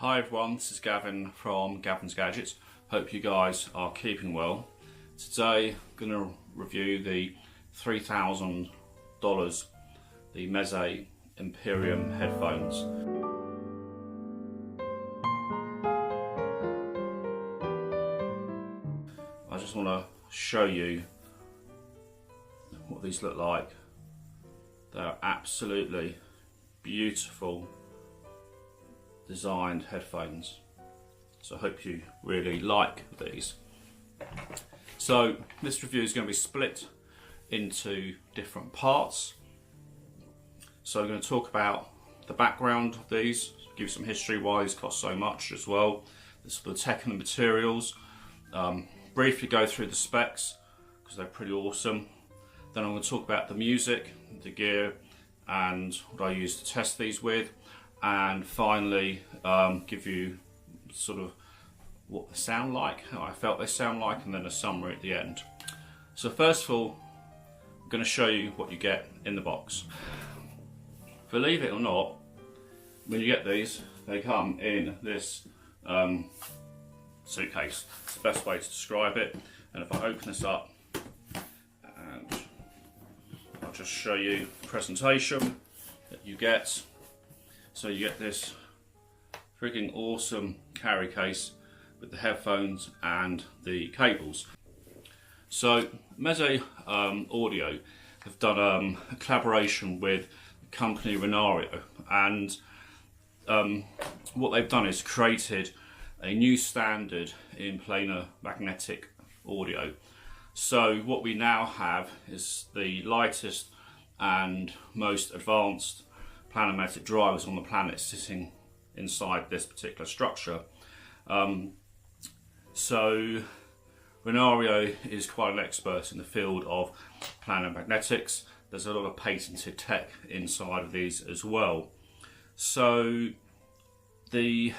Hi everyone, this is Gavin from Gavin's Gadgets. Hope you guys are keeping well. Today I'm going to review the $3,000 the Meze Empyrean headphones. I just want to show you what these look like. They're absolutely beautiful designed headphones, so I hope you really like these. So this review is going to be split into different parts. So I'm going to talk about the background of these, give you some history why these cost so much as well, the tech and the materials, briefly go through the specs because they're pretty awesome. Then I'm going to talk about the music, the gear, and what I use to test these with. And finally give you sort of what they sound like, how I felt they sound like, and then a summary at the end. So first of all, I'm going to show you what you get in the box. Believe it or not, when you get these, they come in this suitcase. It's the best way to describe it. And if I open this up, and I'll just show you the presentation that you get. So you get this freaking awesome carry case with the headphones and the cables. So Meze Audio have done a collaboration with the company Planar, and what they've done is created a new standard in planar magnetic audio. So what we now have is the lightest and most advanced planar magnetic drivers on the planet sitting inside this particular structure. So Renario is quite an expert in the field of planar magnetics. There's a lot of patented tech inside of these as well. So the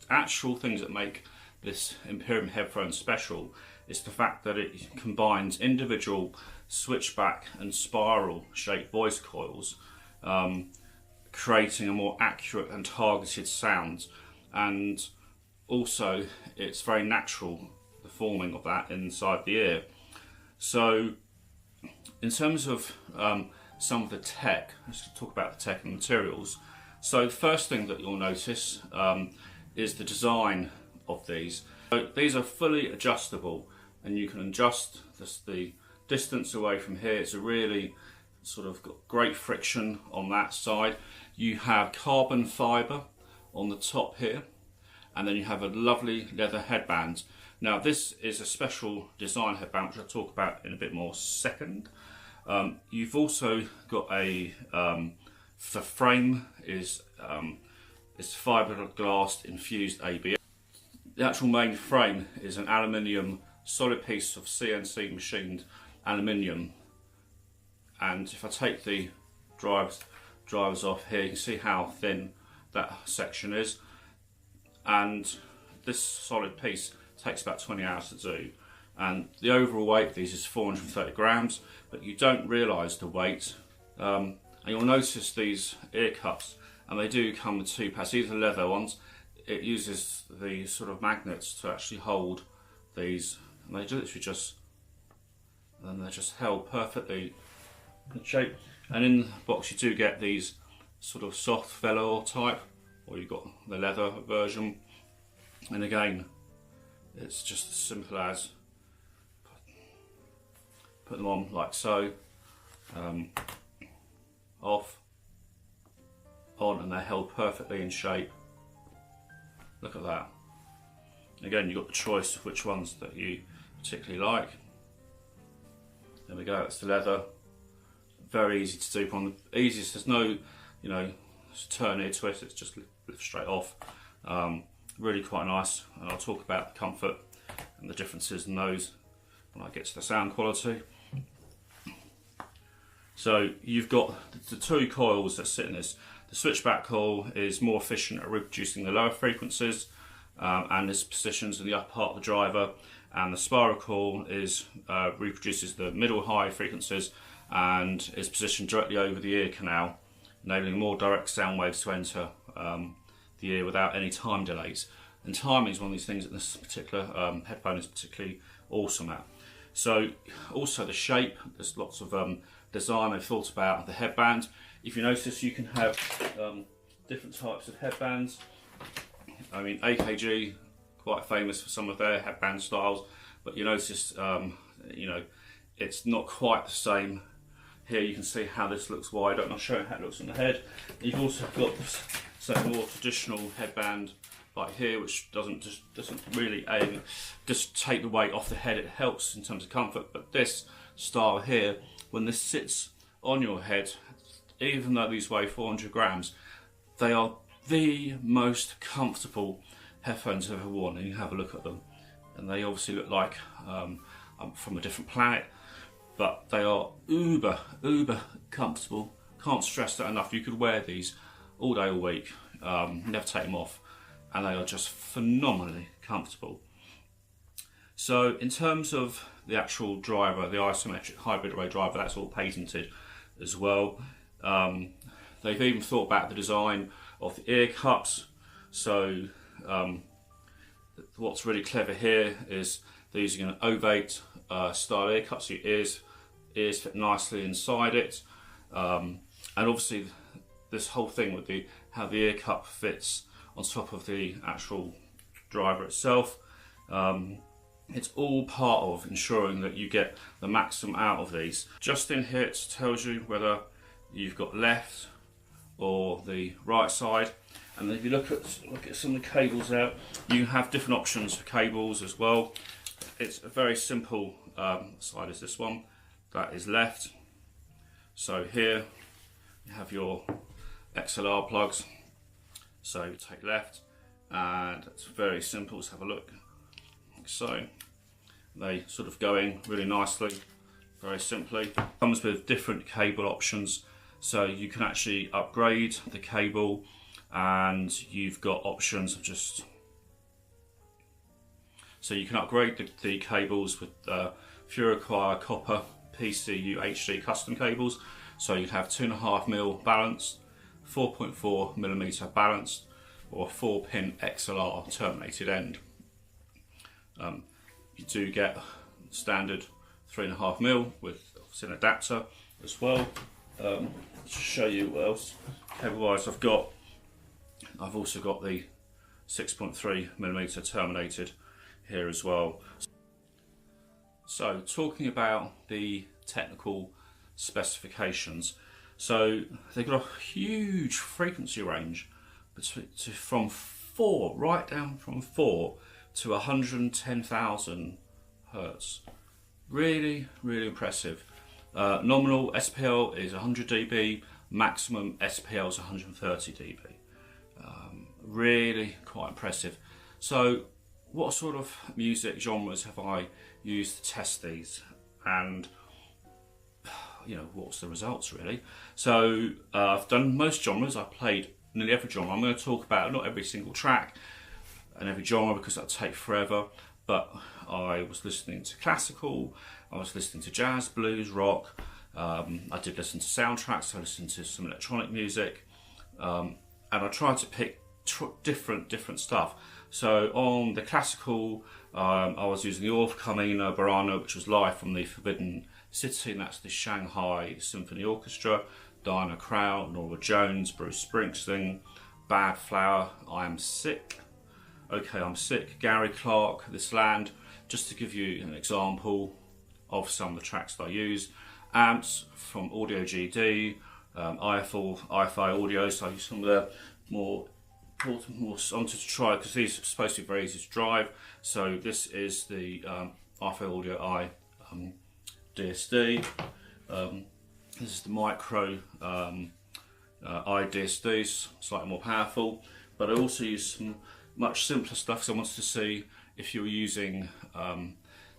actual things that make this Empyrean headphone special is the fact that it combines individual switchback and spiral shaped voice coils, creating a more accurate and targeted sound, and also it's very natural, the forming of that inside the ear. So in terms of some of the tech, let's talk about the tech and materials. So the first thing that you'll notice is the design of these. So these are fully adjustable, and you can adjust the distance away from here. It's a really sort of got great friction on that side. You have carbon fibre on the top here, and then you have a lovely leather headband. Now this is a special design headband, which I'll talk about in a bit more second. You've also got the frame is fiberglass infused ABS. The actual main frame is an aluminium solid piece of CNC machined aluminium. And if I take the drivers off here, you can see how thin that section is. And this solid piece takes about 20 hours to do. And the overall weight of these is 430 grams, but you don't realise the weight. And you'll notice these ear cups, and they do come with two pads. These are leather ones. It uses the sort of magnets to actually hold these, and they literally just, and then they're just held perfectly in shape. And in the box you do get these sort of soft velour type, or you've got the leather version. And again, it's just as simple as put them on like so, off, on, and they're held perfectly in shape. Look at that. Again, you've got the choice of which ones that you particularly like. There we go, it's the leather. Very easy to do. On the easiest, there's no, turn here, twist, it's just lift straight off. Really quite nice, and I'll talk about the comfort and the differences in those when I get to the sound quality. So you've got the two coils that sit in this. The switchback coil is more efficient at reproducing the lower frequencies, and is positioned in the upper part of the driver, and the spiral coil is reproduces the middle high frequencies and is positioned directly over the ear canal, enabling more direct sound waves to enter the ear without any time delays. And timing is one of these things that this particular headphone is particularly awesome at. So also the shape, there's lots of design they've thought about the headband. If you notice, you can have different types of headbands. I mean, AKG, quite famous for some of their headband styles, but you notice, you know, it's not quite the same. Here you can see how this looks wide. I'm not showing how it looks on the head. You've also got some more traditional headband like here, which doesn't really aim, just take the weight off the head. It helps in terms of comfort, but this style here, when this sits on your head, even though these weigh 400 grams, they are the most comfortable headphones I've ever worn. And you have a look at them, and they obviously look like I'm from a different planet, but they are uber comfortable. Can't stress that enough. You could wear these all day, all week, never take them off, and they are just phenomenally comfortable. So in terms of the actual driver, the isometric hybrid array driver, that's all patented as well. They've even thought about the design of the ear cups. So what's really clever here is they're using an ovate style ear cup, so your ears fit nicely inside it. And obviously this whole thing with how the ear cup fits on top of the actual driver itself, it's all part of ensuring that you get the maximum out of these. Just in here it tells you whether you've got left or the right side, and if you look at some of the cables out, you have different options for cables as well. It's a very simple side is this one, that is left. So here you have your XLR plugs, so you take left, and it's very simple. Let's have a look. Like so, they sort of go in really nicely, very simply. Comes with different cable options, so you can actually upgrade the cable, and you've got options of just, so you can upgrade the cables with Furacquire copper PCU HD custom cables. So you have 2.5mm balanced, 4.4mm balanced, or 4-pin XLR terminated end. You do get standard 3.5mm with an adapter as well. To show you what else cable wise I've also got the 6.3mm terminated here as well. So talking about the technical specifications, so they've got a huge frequency range from 4 right down from 4 to 110,000 hertz. Really impressive. Nominal SPL is 100 dB, maximum SPL is 130 dB. Really quite impressive. So what sort of music genres have I used to test these, and you know, what's the results really? So I've done most genres. I've played nearly every genre. I'm going to talk about not every single track and every genre because that'll take forever, but I was listening to classical, I was listening to jazz, blues, rock, I did listen to soundtracks, I listened to some electronic music, and I tried to pick different stuff. So on the classical, I was using the Orff Carmina Burana, which was live from the Forbidden City, and that's the Shanghai Symphony Orchestra. Diana Krall, Norah Jones, Bruce Springsteen, Bad Flower, I Am Sick, Okay I'm Sick, Gary Clark, This Land, just to give you an example of some of the tracks that I use. Amps from Audio GD, IFI audio, so I use some of the more onto to try, because these are supposed to be very easy to drive. So this is the IFI audio I DSD. This is the micro iDSDs, slightly more powerful, but I also use some much simpler stuff, so I wanted to see if you were using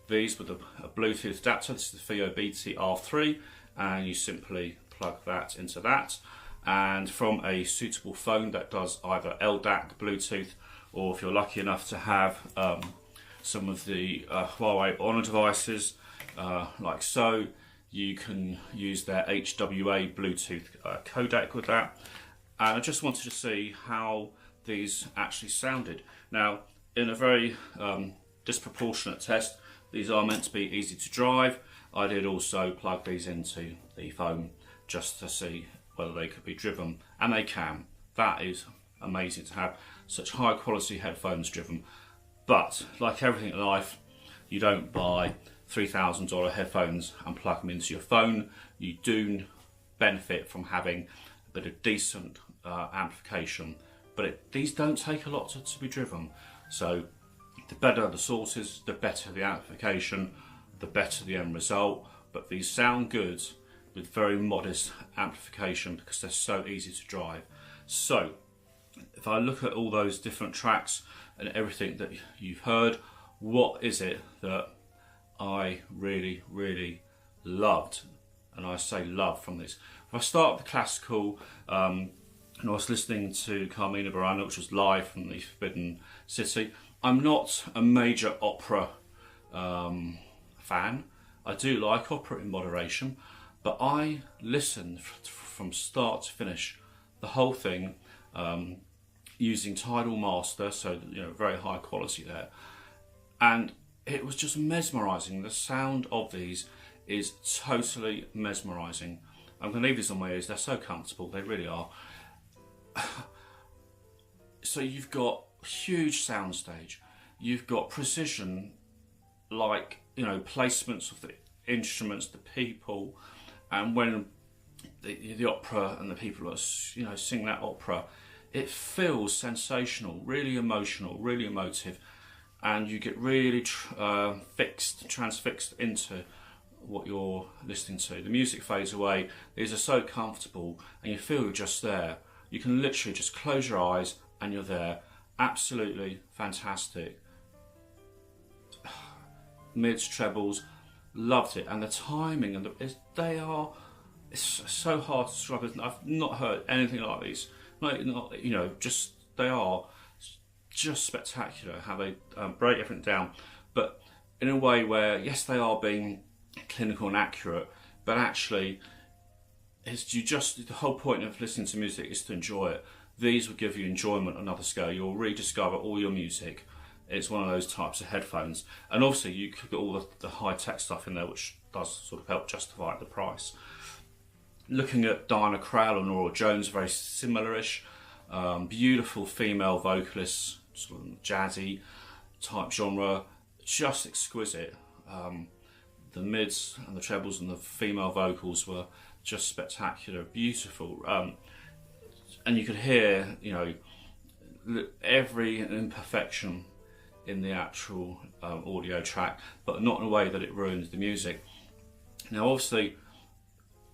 these with a Bluetooth adapter. This is the FIO BT-R3, and you simply plug that into that, and from a suitable phone that does either LDAC, Bluetooth, or if you're lucky enough to have some of the Huawei Honor devices, like so, you can use their HWA Bluetooth codec with that. And I just wanted to see how these actually sounded. Now, in a very disproportionate test, these are meant to be easy to drive. I did also plug these into the phone just to see whether they could be driven, and they can. That is amazing to have such high quality headphones driven. But like everything in life, you don't buy $3,000 headphones and plug them into your phone. You do benefit from having a bit of decent amplification, but these don't take a lot to be driven. So the better the sources, the better the amplification, the better the end result. But these sound good with very modest amplification because they're so easy to drive. So if I look at all those different tracks and everything that you've heard, what is it that I really, really loved? And I say love from this. If I start with the classical, and I was listening to Carmina Burana, which was live from the Forbidden City. I'm not a major opera fan. I do like opera in moderation, but I listened from start to finish, the whole thing, using Tidal Master, so very high quality there, and it was just mesmerising. The sound of these is totally mesmerising. I'm going to leave these on my ears. They're so comfortable. They really are. So you've got huge soundstage. You've got precision, like placements of the instruments, the people, and when the opera and the people are sing that opera, it feels sensational, really emotional, really emotive, and you get really transfixed into what you're listening to. The music fades away. These are so comfortable, and you feel you're just there. You can literally just close your eyes and you're there. Absolutely fantastic. Mids, trebles, loved it, and the timing and it's so hard to describe. I've not heard anything like these. They are just spectacular how they break everything down, but in a way where, yes, they are being clinical and accurate, but actually the whole point of listening to music is to enjoy it. These will give you enjoyment on another scale. You'll rediscover all your music. It's one of those types of headphones, and obviously you could get all the high-tech stuff in there, which does sort of help justify the price. Looking at Diana Krall and Nora Jones, very similar-ish. Beautiful female vocalists, sort of jazzy type genre, just exquisite. The mids and the trebles and the female vocals were just spectacular, beautiful, and you could hear every imperfection in the actual audio track, but not in a way that it ruins the music. Now obviously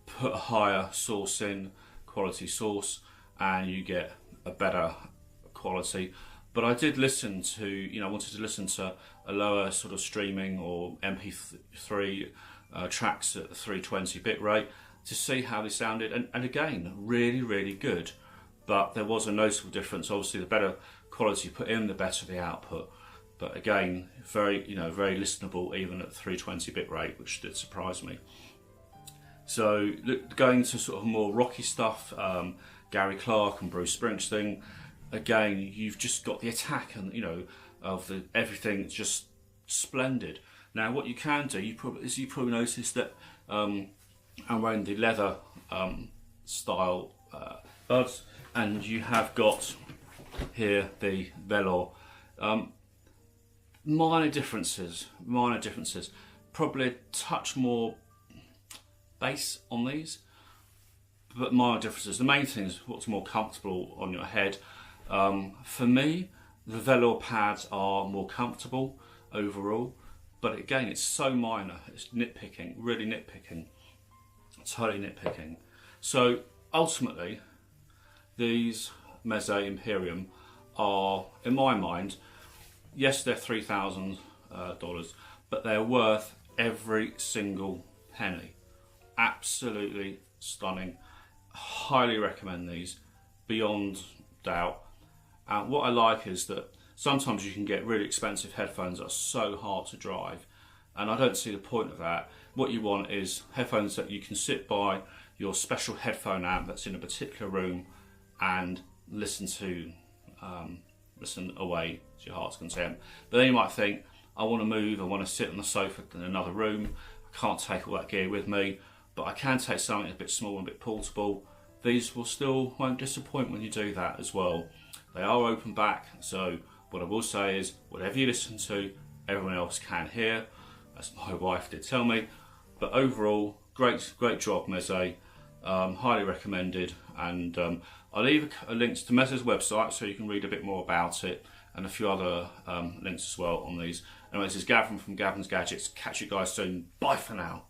put a higher source in, quality source, and you get a better quality. But I did listen to, I wanted to listen to a lower sort of streaming or MP3 tracks at the 320 bit rate to see how they sounded, and again, really, really good. But there was a noticeable difference. Obviously, the better quality you put in, the better the output. But again, very listenable even at 320 bit rate, which did surprise me. So going to sort of more rocky stuff, Gary Clark and Bruce Springsteen. Again, you've just got the attack and of everything, just splendid. Now, what you can do, you probably noticed that I'm wearing the leather style buds, and you have got here the velour. Minor differences. Probably a touch more bass on these, but minor differences. The main thing is what's more comfortable on your head. For me, the velour pads are more comfortable overall, but again, it's so minor. It's nitpicking, really nitpicking, totally nitpicking. So ultimately, these Meze Empyrean are, in my mind, yes, they're $3,000, but they're worth every single penny. Absolutely stunning. Highly recommend these, beyond doubt. What I like is that sometimes you can get really expensive headphones that are so hard to drive, and I don't see the point of that. What you want is headphones that you can sit by your special headphone amp that's in a particular room and listen to listen away to your heart's content. But then you might think, I want to move, I want to sit on the sofa in another room, I can't take all that gear with me, but I can take something a bit small and a bit portable. These won't disappoint when you do that as well. They are open back, so what I will say is, whatever you listen to, everyone else can hear, as my wife did tell me. But overall, great job, Meze. Highly recommended, and I'll leave links to Meze's website so you can read a bit more about it, and a few other links as well on these. Anyway, this is Gavin from Gavin's Gadgets. Catch you guys soon. Bye for now.